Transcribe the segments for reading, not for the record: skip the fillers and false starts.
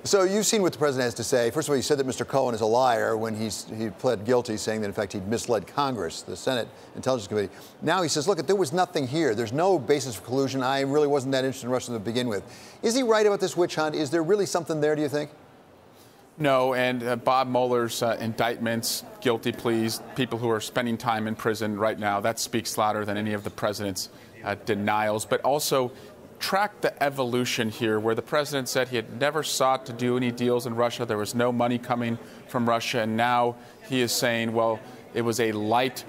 So you've seen what the president has to say. First of all, he said that Mr. Cohen is a liar when he pled guilty, saying that, in fact, he'd misled Congress, the Senate Intelligence Committee. Now he says, look, there was nothing here. There's no basis for collusion. I really wasn't that interested in Russia to begin with. Is he right about this witch hunt? Is there really something there, do you think? No, and Bob Mueller's indictments, guilty pleas, people who are spending time in prison right now, that speaks louder than any of the president's denials. But also track the evolution here, where the president said he had never sought to do any deals in Russia. There was no money coming from Russia. And now he is saying, well, it was a light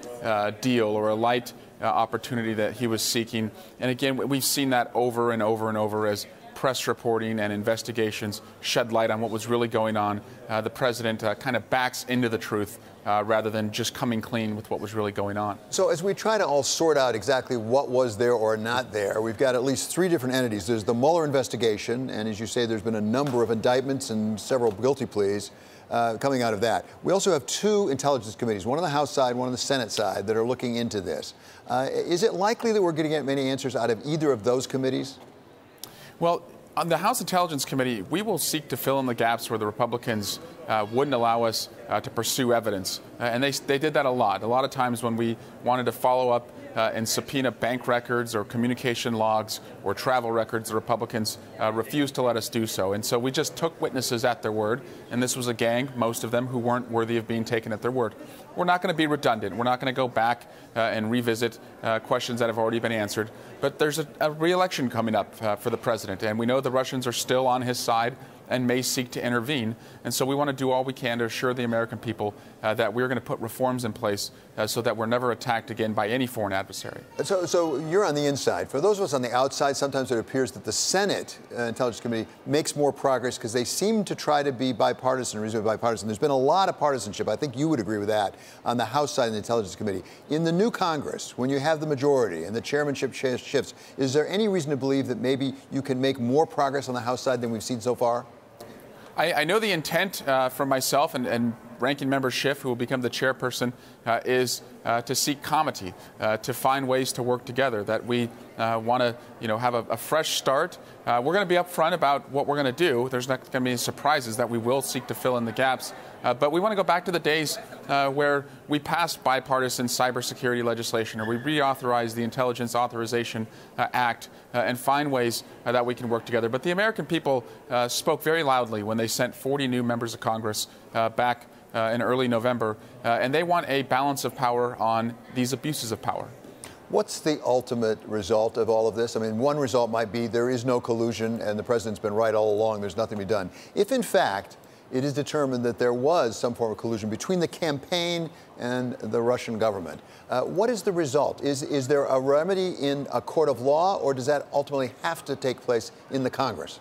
deal or a light opportunity that he was seeking. And again, we've seen that over and over and over as press reporting and investigations shed light on what was really going on. The president kind of backs into the truth rather than just coming clean with what was really going on. So as we try to all sort out exactly what was there or not there, we've got at least three different entities. There's the Mueller investigation, and as you say, there's been a number of indictments and several guilty pleas coming out of that. We also have two intelligence committees, one on the House side, one on the Senate side, that are looking into this. Is it likely that we're going to get many answers out of either of those committees? Well, on the House Intelligence Committee, we will seek to fill in the gaps where the Republicans wouldn't allow us to pursue evidence. And they did that a lot. A lot of times when we wanted to follow up and subpoena bank records or communication logs or travel records, the Republicans refused to let us do so. And so we just took witnesses at their word. And this was a gang, most of them, who weren't worthy of being taken at their word. We're not going to be redundant. We're not going to go back and revisit questions that have already been answered. But there's a re-election coming up for the president. And we know the Russians are still on his side and may seek to intervene. And so we want to do all we can to assure the American people that we're going to put reforms in place so that we're never attacked again by any foreign adversary. So you're on the inside. For those of us on the outside, sometimes it appears that the Senate Intelligence Committee makes more progress because they seem to try to be bipartisan, reasonably bipartisan. There's been a lot of partisanship. I think you would agree with that on the House side of the Intelligence Committee. In the new Congress, when you have the majority and the chairmanship shifts, is there any reason to believe that maybe you can make more progress on the House side than we've seen so far? I know the intent from myself and Ranking Member Schiff, who will become the chairperson, is to seek comity, to find ways to work together, that we want to have a fresh start. We're going to be upfront about what we're going to do. There's not going to be any surprises that we will seek to fill in the gaps. But we want to go back to the days where we passed bipartisan cybersecurity legislation, or we reauthorized the Intelligence Authorization Act, and find ways that we can work together. But the American people spoke very loudly when they sent 40 new members of Congress back in early November, and they want a balance of power on these abuses of power. What's the ultimate result of all of this? I mean, one result might be there is no collusion and the president's been right all along. There's nothing to be done. If, in fact, it is determined that there was some form of collusion between the campaign and the Russian government, what is the result? Is there a remedy in a court of law, or does that ultimately have to take place in the Congress?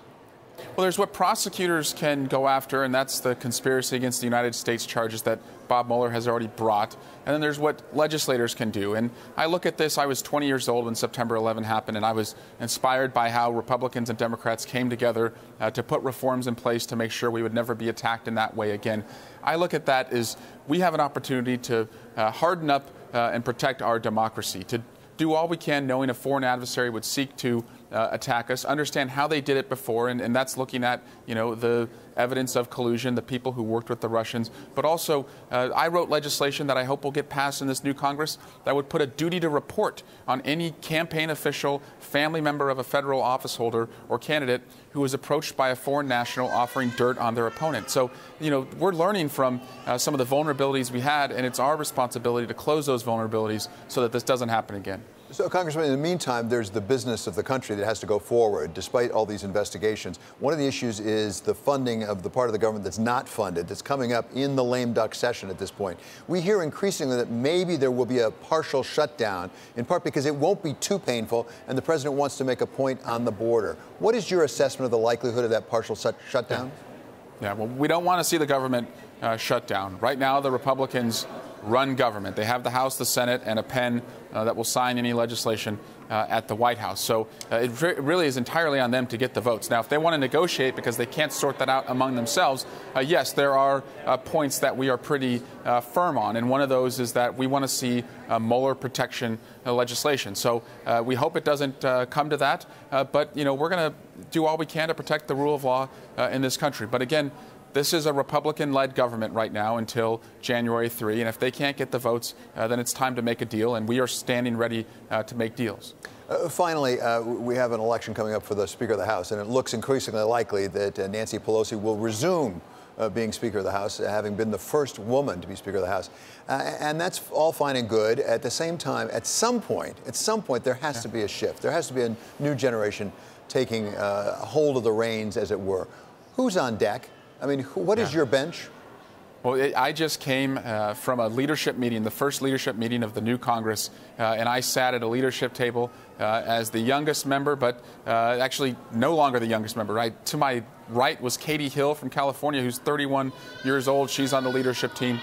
Well, there's what prosecutors can go after, and that's the conspiracy against the United States charges that Bob Mueller has already brought. And then there's what legislators can do. And I look at this, I was 20 years old when September 11 happened, and I was inspired by how Republicans and Democrats came together to put reforms in place to make sure we would never be attacked in that way again. I look at that as we have an opportunity to harden up and protect our democracy, to do all we can knowing a foreign adversary would seek to attack us, understand how they did it before, and that's looking at, the evidence of collusion, the people who worked with the Russians. But also, I wrote legislation that I hope will get passed in this new Congress that would put a duty to report on any campaign official, family member of a federal office holder or candidate who was approached by a foreign national offering dirt on their opponent. So, we're learning from some of the vulnerabilities we had, and it's our responsibility to close those vulnerabilities so that this doesn't happen again. So, Congressman, in the meantime, there's the business of the country that has to go forward, despite all these investigations. One of the issues is the funding of the part of the government that's not funded, that's coming up in the lame duck session at this point. We hear increasingly that maybe there will be a partial shutdown, in part because it won't be too painful, and the president wants to make a point on the border. What is your assessment of the likelihood of that partial shutdown? Yeah, well, we don't want to see the government shut down. Right now, the Republicans run government. They have the House, the Senate, and a pen that will sign any legislation at the White House. So it really is entirely on them to get the votes. Now, if they want to negotiate because they can't sort that out among themselves, yes, there are points that we are pretty firm on. And one of those is that we want to see Mueller protection legislation. So we hope it doesn't come to that. But, we're going to do all we can to protect the rule of law in this country. But again, this is a Republican-led government right now until January 3, and if they can't get the votes, then it's time to make a deal, and we are standing ready to make deals. Finally, we have an election coming up for the Speaker of the House, and it looks increasingly likely that Nancy Pelosi will resume being Speaker of the House, having been the first woman to be Speaker of the House. And that's all fine and good. At the same time, at some point, there has to be a shift. There has to be a new generation taking hold of the reins, as it were. Who's on deck? I mean, what is your bench? Well, I just came from a leadership meeting, the first leadership meeting of the new Congress, and I sat at a leadership table as the youngest member, but actually no longer the youngest member. Right to my right was Katie Hill from California, who's 31 years old. She's on the leadership team.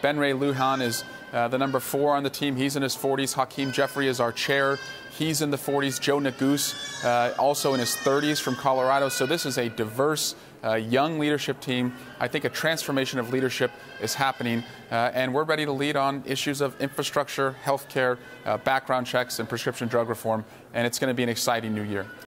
Ben Ray Lujan is the number 4 on the team. He's in his 40s. Hakeem Jeffrey is our chair. He's in the 40s. Joe Neguse, also in his 30s, from Colorado. So this is a diverse, young leadership team. I think a transformation of leadership is happening, and we're ready to lead on issues of infrastructure, health care, background checks, and prescription drug reform. And it's going to be an exciting new year.